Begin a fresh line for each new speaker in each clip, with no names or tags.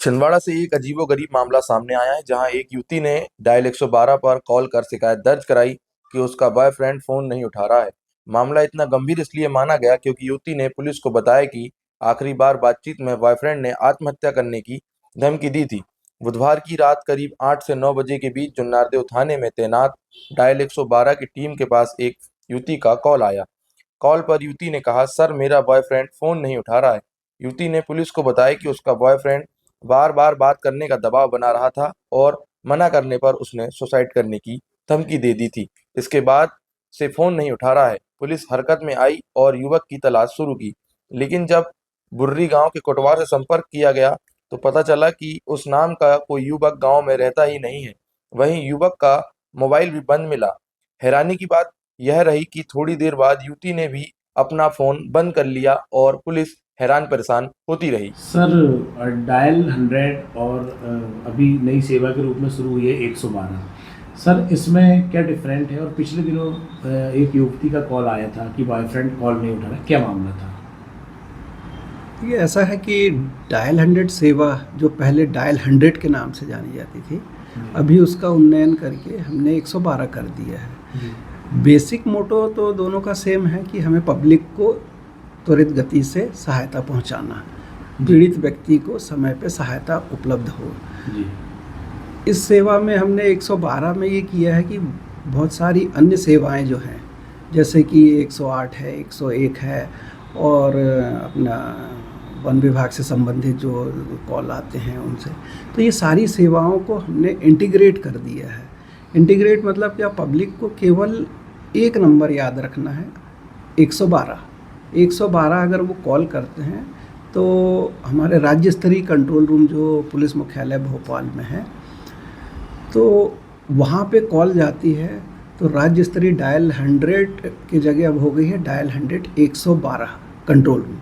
छिंदवाड़ा से एक अजीबोगरीब मामला सामने आया है, जहां एक युवती ने डायल 112 पर कॉल कर शिकायत दर्ज कराई कि उसका बॉयफ्रेंड फोन नहीं उठा रहा है। मामला इतना गंभीर इसलिए माना गया क्योंकि युवती ने पुलिस को बताया कि आखिरी बार बातचीत में बॉयफ्रेंड ने आत्महत्या करने की धमकी दी थी। बुधवार की रात करीब 8 से 9 बजे के बीच जुन्नारदेव थाने में तैनात डायल 112 की टीम के पास एक युवती का कॉल आया। कॉल पर युवती ने कहा, सर मेरा बॉयफ्रेंड फोन नहीं उठा रहा है। युवती ने पुलिस को बताया कि उसका बॉयफ्रेंड बार बार बात करने का दबाव बना रहा था और मना करने पर उसने सुसाइड करने की धमकी दे दी थी। इसके बाद से फोन नहीं उठा रहा है। पुलिस हरकत में आई और युवक की तलाश शुरू की, लेकिन जब बुर्री गांव के कोटवार से संपर्क किया गया तो पता चला कि उस नाम का कोई युवक गांव में रहता ही नहीं है। वहीं युवक का मोबाइल भी बंद मिला। हैरानी की बात यह रही कि थोड़ी देर बाद युवती ने भी अपना फोन बंद कर लिया और पुलिस हैरान परेशान होती रही।
सर, डायल 100 और अभी नई सेवा के रूप में शुरू हुई है 112। सर, इसमें क्या डिफरेंट है? और पिछले दिनों एक युवती का कॉल आया था कि बॉयफ्रेंड कॉल नहीं उठा रहा, क्या मामला था?
ये ऐसा है कि डायल 100 सेवा जो पहले डायल 100 के नाम से जानी जाती थी, अभी उसका उन्नयन करके हमने 112 कर दिया है।
जी।
बेसिक मोटो तो दोनों का सेम है कि हमें पब्लिक को त्वरित गति से सहायता पहुंचाना, पीड़ित व्यक्ति को समय पे सहायता उपलब्ध हो।
जी।
इस सेवा में हमने 112 में ये किया है कि बहुत सारी अन्य सेवाएं जो हैं, जैसे कि 108 है, 101 है, और अपना वन विभाग से संबंधित जो कॉल आते हैं उनसे, तो ये सारी सेवाओं को हमने इंटीग्रेट कर दिया है। इंटीग्रेट मतलब क्या, पब्लिक को केवल एक नंबर याद रखना है, 112। 112 अगर वो कॉल करते हैं तो हमारे राज्य स्तरीय कंट्रोल रूम जो पुलिस मुख्यालय भोपाल में है, तो वहाँ पे कॉल जाती है तो राज्य स्तरीय डायल 100 की जगह अब हो गई है डायल 100 112 कंट्रोल रूम।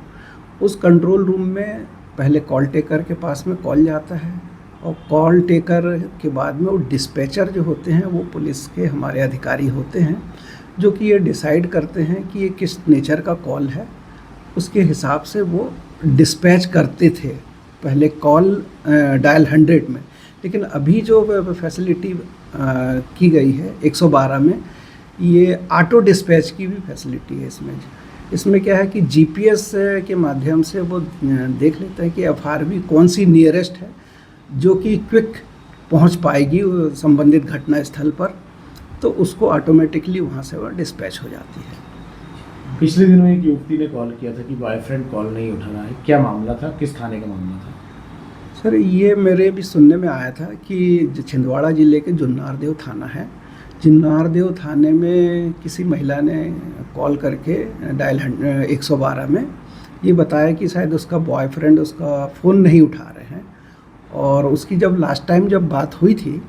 उस कंट्रोल रूम में पहले कॉल टेकर के पास में कॉल जाता है, और कॉल टेकर के बाद में वो डिस्पैचर जो होते हैं वो पुलिस के हमारे अधिकारी होते हैं, जो कि ये डिसाइड करते हैं कि ये किस नेचर का कॉल है। उसके हिसाब से वो डिस्पैच करते थे पहले कॉल डायल 100 में। लेकिन अभी जो फैसिलिटी की गई है 112 में, ये ऑटो डिस्पैच की भी फैसिलिटी है। इसमें क्या है कि जीपीएस के माध्यम से वो देख लेते हैं कि एफआरवी कौन सी नियरेस्ट है, जो कि क्विक पहुंच पाएगी संबंधित घटना स्थल पर, तो उसको ऑटोमेटिकली वहां से वो डिस्पैच हो जाती है।
पिछले दिनों एक युवती ने कॉल किया था कि बॉयफ्रेंड कॉल नहीं उठा रहा है, क्या मामला था? किस थाने का मामला था?
सर, ये मेरे भी सुनने में आया था कि जो छिंदवाड़ा ज़िले के जुन्नारदेव थाना है, जुन्नारदेव थाने में किसी महिला ने कॉल करके डायल 112 में ये बताया कि शायद उसका बॉयफ्रेंड उसका फ़ोन नहीं उठा रहे हैं। और उसकी जब लास्ट टाइम जब बात हुई थी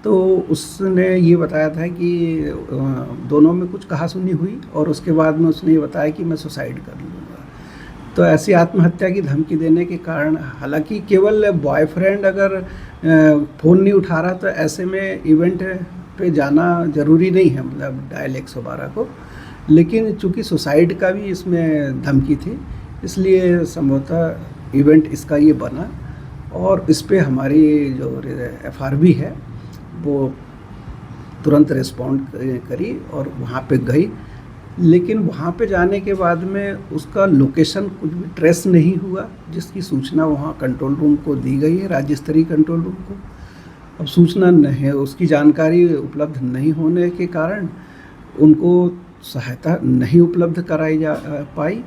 तो उसने ये बताया था कि दोनों में कुछ कहा-सुनी हुई, और उसके बाद में उसने ये बताया कि मैं सुसाइड कर लूँगा। तो ऐसी आत्महत्या की धमकी देने के कारण, हालांकि केवल बॉयफ्रेंड अगर फ़ोन नहीं उठा रहा तो ऐसे में इवेंट पे जाना ज़रूरी नहीं है, मतलब डायल 112 को। लेकिन चूंकि सुसाइड का भी इसमें धमकी थी, इसलिए संभवतः इवेंट इसका ये बना, और इस पे हमारी जो एफआरवी है वो तुरंत रिस्पॉन्ड करी और वहाँ पे गई। लेकिन वहाँ पे जाने के बाद में उसका लोकेशन कुछ भी ट्रेस नहीं हुआ, जिसकी सूचना वहाँ कंट्रोल रूम को दी गई है, राज्य स्तरीय कंट्रोल रूम को। अब सूचना नहीं, उसकी जानकारी उपलब्ध नहीं होने के कारण उनको सहायता नहीं उपलब्ध कराई जा पाई।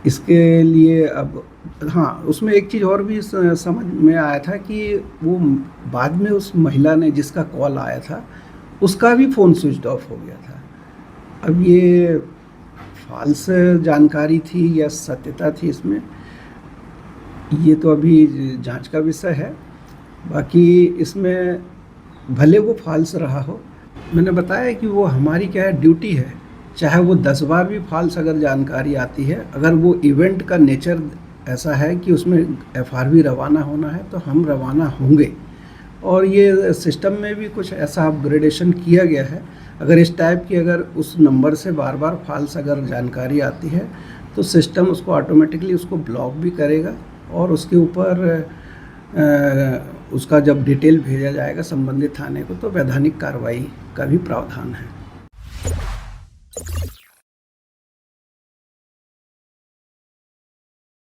इसके लिए अब हाँ, उसमें एक चीज़ और भी समझ में आया था कि वो बाद में उस महिला ने जिसका कॉल आया था उसका भी फ़ोन स्विच ऑफ हो गया था। अब ये फॉल्स जानकारी थी या सत्यता थी इसमें, ये तो अभी जांच का विषय है। बाकी इसमें भले वो फॉल्स रहा हो, मैंने बताया कि वो हमारी क्या है, ड्यूटी है, चाहे वो 10 बार भी फॉल्स अगर जानकारी आती है, अगर वो इवेंट का नेचर ऐसा है कि उसमें एफआरवी रवाना होना है तो हम रवाना होंगे। और ये सिस्टम में भी कुछ ऐसा अपग्रेडेशन किया गया है, अगर इस टाइप की अगर उस नंबर से बार बार फॉल्स अगर जानकारी आती है तो सिस्टम उसको ऑटोमेटिकली उसको ब्लॉक भी करेगा और उसके ऊपर उसका जब डिटेल भेजा जाएगा संबंधित थाने को तो वैधानिक कार्रवाई का भी प्रावधान है।